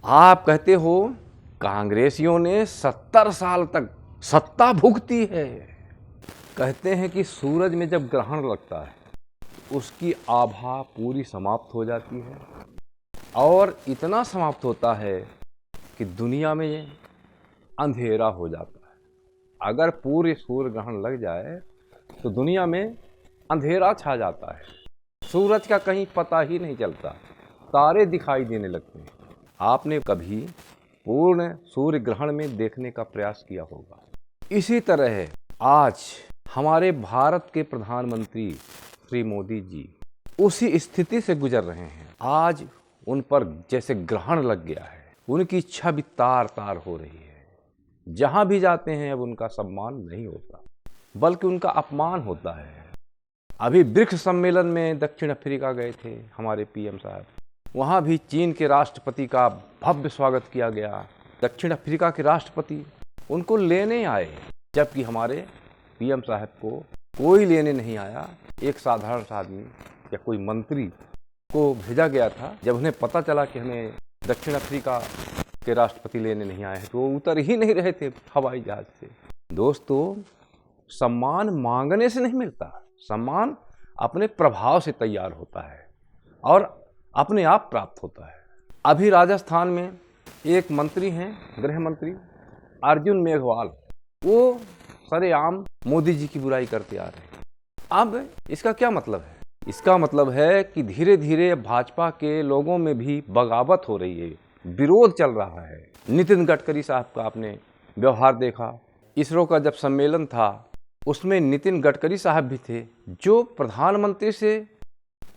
आप कहते हो कांग्रेसियों ने 70 साल तक सत्ता भुगती है। कहते हैं कि सूरज में जब ग्रहण लगता है उसकी आभा पूरी समाप्त हो जाती है और इतना समाप्त होता है कि दुनिया में अंधेरा हो जाता है। अगर पूरे सूर्य ग्रहण लग जाए तो दुनिया में अंधेरा छा जाता है, सूरज का कहीं पता ही नहीं चलता, तारे दिखाई देने लगते हैं। आपने कभी पूर्ण सूर्य ग्रहण में देखने का प्रयास किया होगा। इसी तरह आज हमारे भारत के प्रधानमंत्री श्री मोदी जी उसी स्थिति से गुजर रहे हैं। आज उन पर जैसे ग्रहण लग गया है, उनकी छवि तार तार हो रही है। जहां भी जाते हैं अब उनका सम्मान नहीं होता बल्कि उनका अपमान होता है। अभी ब्रिक्स सम्मेलन में दक्षिण अफ्रीका गए थे हमारे पीएम साहब, वहाँ भी चीन के राष्ट्रपति का भव्य स्वागत किया गया। दक्षिण अफ्रीका के राष्ट्रपति उनको लेने आए, जबकि हमारे पीएम साहब को कोई लेने नहीं आया। एक साधारण सा आदमी या कोई मंत्री को भेजा गया था। जब उन्हें पता चला कि हमें दक्षिण अफ्रीका के राष्ट्रपति लेने नहीं आए हैं तो वो उतर ही नहीं रहे थे हवाई जहाज से। दोस्तों, सम्मान मांगने से नहीं मिलता, सम्मान अपने प्रभाव से तैयार होता है और अपने आप प्राप्त होता है। अभी राजस्थान में एक मंत्री हैं, गृह मंत्री अर्जुन मेघवाल, वो सरेआम मोदी जी की बुराई करते आ रहे हैं। अब इसका क्या मतलब है? इसका मतलब है कि धीरे धीरे भाजपा के लोगों में भी बगावत हो रही है, विरोध चल रहा है। नितिन गडकरी साहब का आपने व्यवहार देखा। इसरो का जब सम्मेलन था उसमें नितिन गडकरी साहब भी थे, जो प्रधानमंत्री से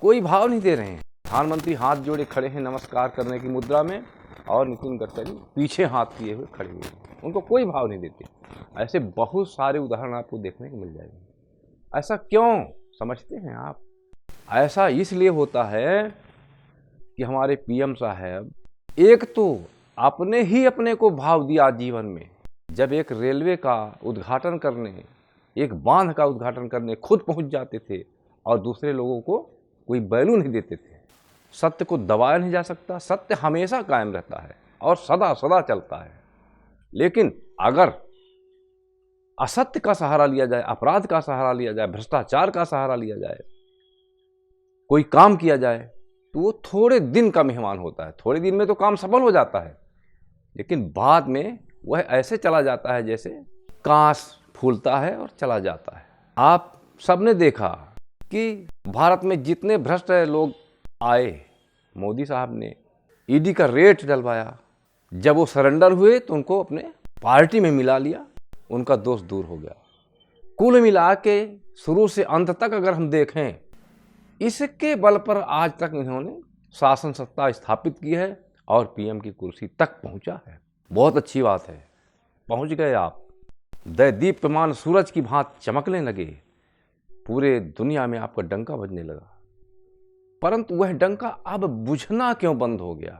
कोई भाव नहीं दे रहे हैं। प्रधानमंत्री हाथ जोड़े खड़े हैं नमस्कार करने की मुद्रा में और नितिन गडकरी पीछे हाथ किए हुए खड़े हुए हैं, उनको कोई भाव नहीं देते। ऐसे बहुत सारे उदाहरण आपको देखने को मिल जाएंगे। ऐसा क्यों समझते हैं आप? ऐसा इसलिए होता है कि हमारे पीएम साहब एक तो अपने ही अपने को भाव दिया जीवन में। जब एक रेलवे का उद्घाटन करने, एक बांध का उद्घाटन करने खुद पहुंच जाते थे और दूसरे लोगों को कोई वैल्यू नहीं देते थे। सत्य को दबाया नहीं जा सकता, सत्य हमेशा कायम रहता है और सदा सदा चलता है। लेकिन अगर असत्य का सहारा लिया जाए, अपराध का सहारा लिया जाए, भ्रष्टाचार का सहारा लिया जाए, कोई काम किया जाए तो वो थोड़े दिन का मेहमान होता है। थोड़े दिन में तो काम सफल हो जाता है, लेकिन बाद में वह ऐसे चला जाता है जैसे कांस फूलता है और चला जाता है। आप सबने देखा कि भारत में जितने भ्रष्ट लोग आए, मोदी साहब ने ईडी का रेट डलवाया। जब वो सरेंडर हुए तो उनको अपने पार्टी में मिला लिया, उनका दोष दूर हो गया। कुल मिला के शुरू से अंत तक अगर हम देखें, इसके बल पर आज तक इन्होंने शासन सत्ता स्थापित की है और पीएम की कुर्सी तक पहुंचा है। बहुत अच्छी बात है, पहुंच गए आप। दैदीप्यमान सूरज की भांति चमकने लगे, पूरे दुनिया में आपका डंका बजने लगा। परंतु वह डंका अब बुझना क्यों बंद हो गया?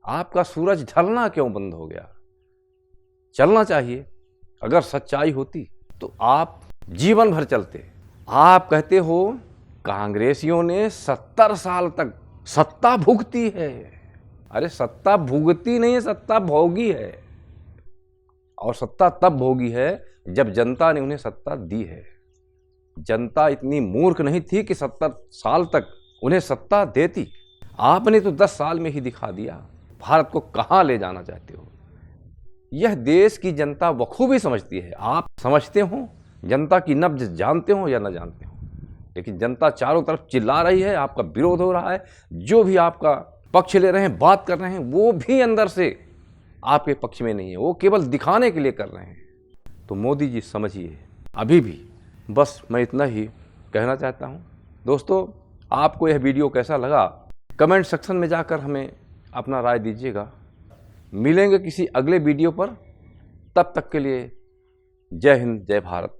आपका सूरज ढलना क्यों बंद हो गया? चलना चाहिए। अगर सच्चाई होती तो आप जीवन भर चलते। आप कहते हो कांग्रेसियों ने 70 साल तक सत्ता भुगती है। अरे सत्ता भुगती नहीं है, सत्ता भोगी है। और सत्ता तब भोगी है जब जनता ने उन्हें सत्ता दी है। जनता इतनी मूर्ख नहीं थी कि 70 साल तक उन्हें सत्ता देती। आपने तो 10 साल में ही दिखा दिया भारत को कहाँ ले जाना चाहते हो। यह देश की जनता बखूबी समझती है। आप समझते हो, जनता की नब्ज जानते हो या न जानते हो, लेकिन जनता चारों तरफ चिल्ला रही है, आपका विरोध हो रहा है। जो भी आपका पक्ष ले रहे हैं, बात कर रहे हैं, वो भी अंदर से आपके पक्ष में नहीं है, वो केवल दिखाने के लिए कर रहे हैं। तो मोदी जी समझिए अभी भी। बस मैं इतना ही कहना चाहता हूँ। दोस्तों, आपको यह वीडियो कैसा लगा कमेंट सेक्शन में जाकर हमें अपना राय दीजिएगा। मिलेंगे किसी अगले वीडियो पर, तब तक के लिए जय हिंद, जय भारत।